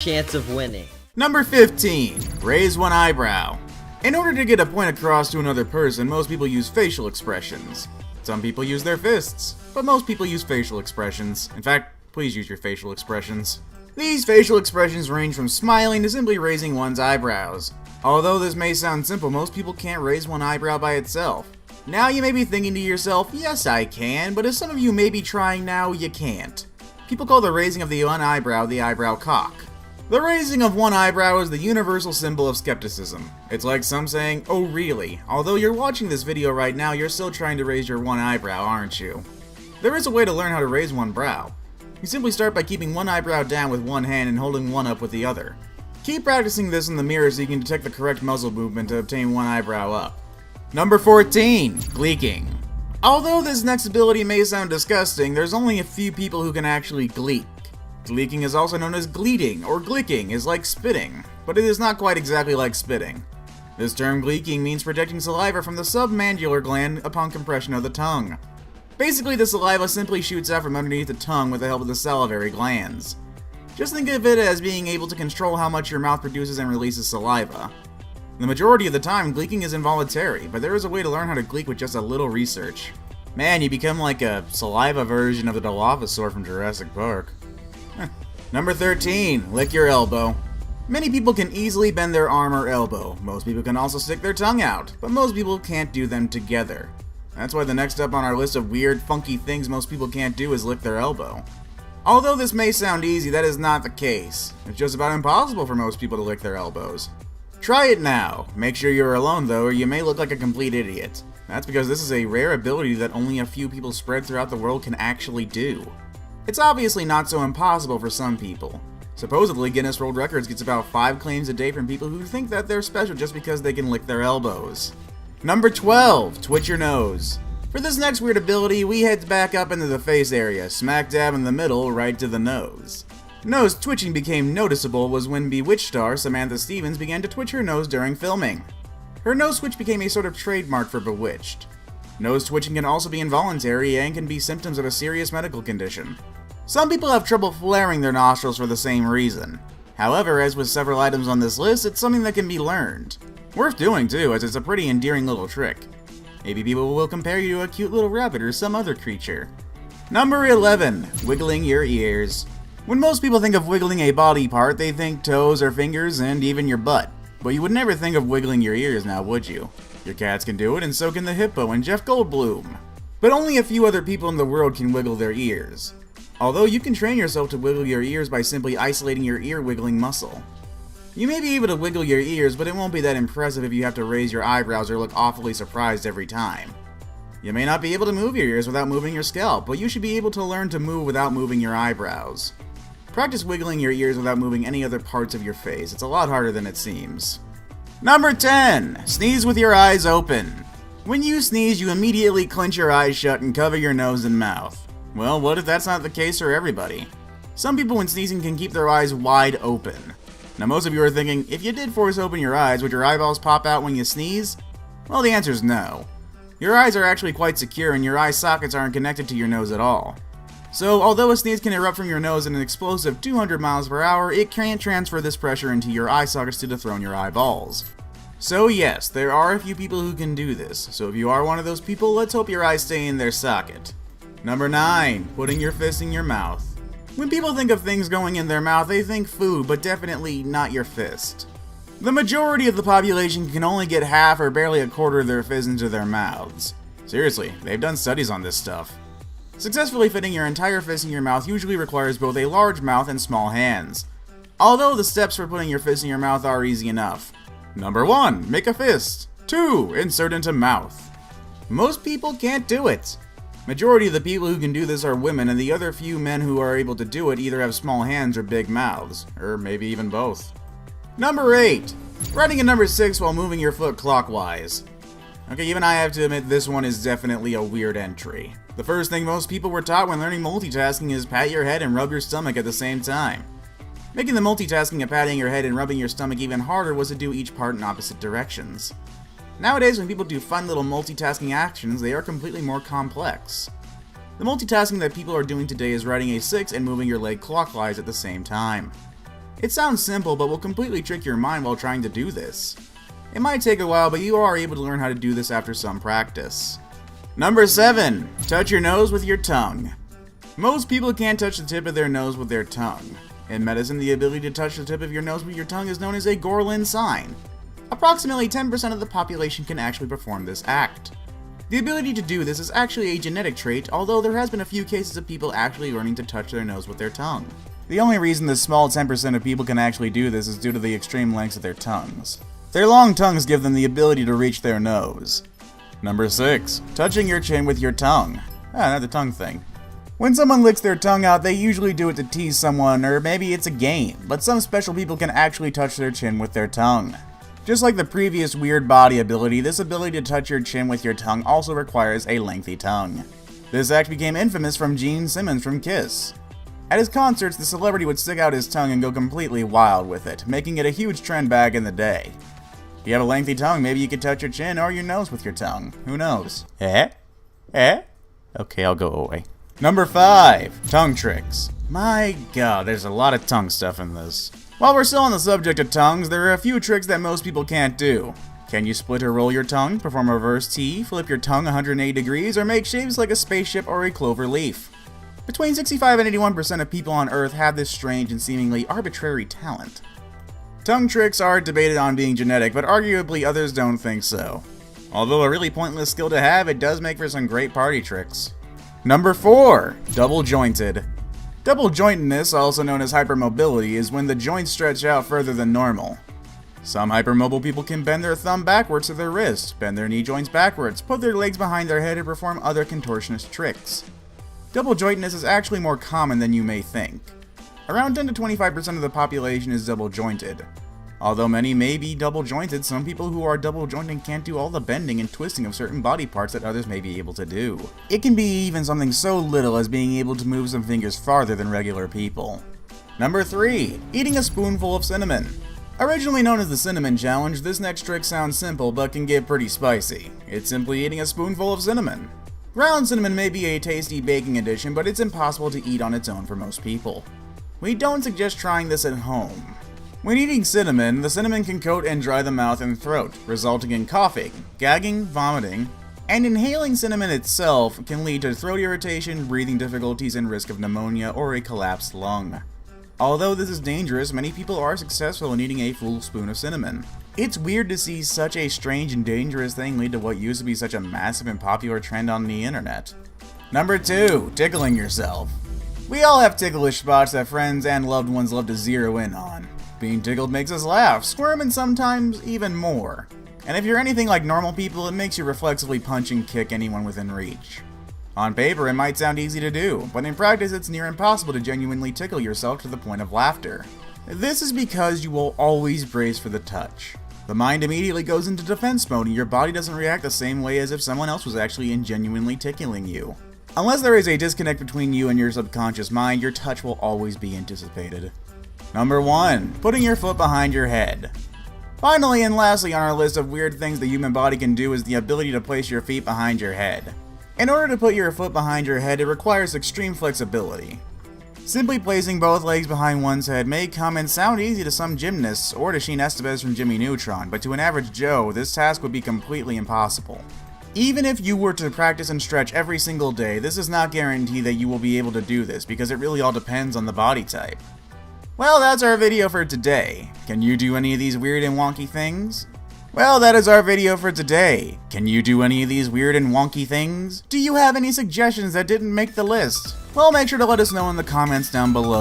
chance of winning. Number 15. Raise one eyebrow. In order to get a point across to another person, most people use facial expressions. Some people use their fists, but most people use facial expressions. In fact, please use your facial expressions. These facial expressions range from smiling to simply raising one's eyebrows. Although this may sound simple, most people can't raise one eyebrow by itself. Now you may be thinking to yourself, yes I can, but as some of you may be trying now, you can't. People call the raising of the one eyebrow the eyebrow cock. The raising of one eyebrow is the universal symbol of skepticism. It's like some saying, oh really? Although you're watching this video right now, you're still trying to raise your one eyebrow, aren't you? There is a way to learn how to raise one brow. You simply start by keeping one eyebrow down with one hand and holding one up with the other. Keep practicing this in the mirror so you can detect the correct muzzle movement to obtain one eyebrow up. Number 14. Gleeking. Although this next ability may sound disgusting, there's only a few people who can actually gleek. Gleeking is also known as gleeting, or glicking is like spitting, but it is not quite exactly like spitting. This term gleeking means protecting saliva from the submandibular gland upon compression of the tongue. Basically, the saliva simply shoots out from underneath the tongue with the help of the salivary glands. Just think of it as being able to control how much your mouth produces and releases saliva. The majority of the time, gleeking is involuntary, but there is a way to learn how to gleek with just a little research. Man, you become like a saliva version of the Dilophosaur from Jurassic Park. Number 13. Lick your elbow. Many people can easily bend their arm or elbow. Most people can also stick their tongue out, but most people can't do them together. That's why the next up on our list of weird, funky things most people can't do is lick their elbow. Although this may sound easy, that is not the case. It's just about impossible for most people to lick their elbows. Try it now. Make sure you're alone though, or you may look like a complete idiot. That's because this is a rare ability that only a few people spread throughout the world can actually do. It's obviously not so impossible for some people. Supposedly, Guinness World Records gets about 5 claims a day from people who think that they're special just because they can lick their elbows. Number 12. Twitch your nose. For this next weird ability, we head back up into the face area, smack dab in the middle, right to the nose. Nose twitching became noticeable was when Bewitched star Samantha Stevens began to twitch her nose during filming. Her nose twitch became a sort of trademark for Bewitched. Nose twitching can also be involuntary and can be symptoms of a serious medical condition. Some people have trouble flaring their nostrils for the same reason. However, as with several items on this list, it's something that can be learned. Worth doing too, as it's a pretty endearing little trick. Maybe people will compare you to a cute little rabbit or some other creature. Number 11. Wiggling your ears. When most people think of wiggling a body part, they think toes or fingers and even your butt. But you would never think of wiggling your ears now, would you? Your cats can do it, and so can the hippo and Jeff Goldblum. But only a few other people in the world can wiggle their ears. Although you can train yourself to wiggle your ears by simply isolating your ear wiggling muscle. You may be able to wiggle your ears, but it won't be that impressive if you have to raise your eyebrows or look awfully surprised every time. You may not be able to move your ears without moving your scalp, but you should be able to learn to move without moving your eyebrows. Practice wiggling your ears without moving any other parts of your face. It's a lot harder than it seems. Number 10. Sneeze with your eyes open. When you sneeze, you immediately clench your eyes shut and cover your nose and mouth. Well, what if that's not the case for everybody? Some people when sneezing can keep their eyes wide open. Now most of you are thinking, if you did force open your eyes, would your eyeballs pop out when you sneeze? Well, the answer is no. Your eyes are actually quite secure and your eye sockets aren't connected to your nose at all. So, although a sneeze can erupt from your nose at an explosive 200 miles per hour, it can't transfer this pressure into your eye sockets to dethrone your eyeballs. So yes, there are a few people who can do this, so if you are one of those people, let's hope your eyes stay in their socket. Number 9. Putting your fist in your mouth. When people think of things going in their mouth, they think food, but definitely not your fist. The majority of the population can only get half or barely a quarter of their fist into their mouths. Seriously, they've done studies on this stuff. Successfully fitting your entire fist in your mouth usually requires both a large mouth and small hands. Although the steps for putting your fist in your mouth are easy enough. Number 1. Make a fist. 2. Insert into mouth. Most people can't do it. Majority of the people who can do this are women, and the other few men who are able to do it either have small hands or big mouths, or maybe even both. Number 8. Riding a number 6 while moving your foot clockwise. Okay, even I have to admit this one is definitely a weird entry. The first thing most people were taught when learning multitasking is pat your head and rub your stomach at the same time. Making the multitasking of patting your head and rubbing your stomach even harder was to do each part in opposite directions. Nowadays, when people do fun little multitasking actions, they are completely more complex. The multitasking that people are doing today is riding a 6 and moving your leg clockwise at the same time. It sounds simple, but will completely trick your mind while trying to do this. It might take a while, but you are able to learn how to do this after some practice. Number 7. Touch your nose with your tongue. Most people can't touch the tip of their nose with their tongue. In medicine, the ability to touch the tip of your nose with your tongue is known as a Gorlin sign. Approximately 10% of the population can actually perform this act. The ability to do this is actually a genetic trait, although there has been a few cases of people actually learning to touch their nose with their tongue. The only reason this small 10% of people can actually do this is due to the extreme lengths of their tongues. Their long tongues give them the ability to reach their nose. Number 6. Touching your chin with your tongue. Not the tongue thing. When someone licks their tongue out, they usually do it to tease someone, or maybe it's a game, but some special people can actually touch their chin with their tongue. Just like the previous weird body ability, this ability to touch your chin with your tongue also requires a lengthy tongue. This act became infamous from Gene Simmons from Kiss. At his concerts, the celebrity would stick out his tongue and go completely wild with it, making it a huge trend back in the day. If you have a lengthy tongue, maybe you could touch your chin or your nose with your tongue. Who knows? Okay, I'll go away. Number 5. Tongue tricks. My god, there's a lot of tongue stuff in this. While we're still on the subject of tongues, there are a few tricks that most people can't do. Can you split or roll your tongue, perform a reverse T, flip your tongue 180 degrees, or make shapes like a spaceship or a clover leaf? Between 65 and 81% of people on Earth have this strange and seemingly arbitrary talent. Tongue tricks are debated on being genetic, but arguably others don't think so. Although a really pointless skill to have, it does make for some great party tricks. Number 4. Double jointed. Double jointedness, also known as hypermobility, is when the joints stretch out further than normal. Some hypermobile people can bend their thumb backwards to their wrist, bend their knee joints backwards, put their legs behind their head, and perform other contortionist tricks. Double jointedness is actually more common than you may think. Around 10 to 25% of the population is double jointed. Although many may be double jointed, some people who are double jointed can't do all the bending and twisting of certain body parts that others may be able to do. It can be even something so little as being able to move some fingers farther than regular people. Number 3. Eating a spoonful of cinnamon. Originally known as the Cinnamon Challenge, this next trick sounds simple but can get pretty spicy. It's simply eating a spoonful of cinnamon. Ground cinnamon may be a tasty baking addition, but it's impossible to eat on its own for most people. We don't suggest trying this at home. When eating cinnamon, the cinnamon can coat and dry the mouth and throat, resulting in coughing, gagging, vomiting, and inhaling cinnamon itself can lead to throat irritation, breathing difficulties, and risk of pneumonia or a collapsed lung. Although this is dangerous, many people are successful in eating a full spoon of cinnamon. It's weird to see such a strange and dangerous thing lead to what used to be such a massive and popular trend on the internet. Number 2. Tickling yourself. We all have ticklish spots that friends and loved ones love to zero in on. Being tickled makes us laugh, squirm, and sometimes even more. And if you're anything like normal people, it makes you reflexively punch and kick anyone within reach. On paper, it might sound easy to do, but in practice it's near impossible to genuinely tickle yourself to the point of laughter. This is because you will always brace for the touch. The mind immediately goes into defense mode and your body doesn't react the same way as if someone else was actually genuinely tickling you. Unless there is a disconnect between you and your subconscious mind, your touch will always be anticipated. Number 1. Putting your foot behind your head. Finally and lastly on our list of weird things the human body can do is the ability to place your feet behind your head. In order to put your foot behind your head, it requires extreme flexibility. Simply placing both legs behind one's head may come and sound easy to some gymnasts or to Sheen Estevez from Jimmy Neutron, but to an average Joe, this task would be completely impossible. Even if you were to practice and stretch every single day, this does not guarantee that you will be able to do this because it really all depends on the body type. Well, that's our video for today. Can you do any of these weird and wonky things? Well, that is our video for today. Can you do any of these weird and wonky things? Do you have any suggestions that didn't make the list? Well, make sure to let us know in the comments down below.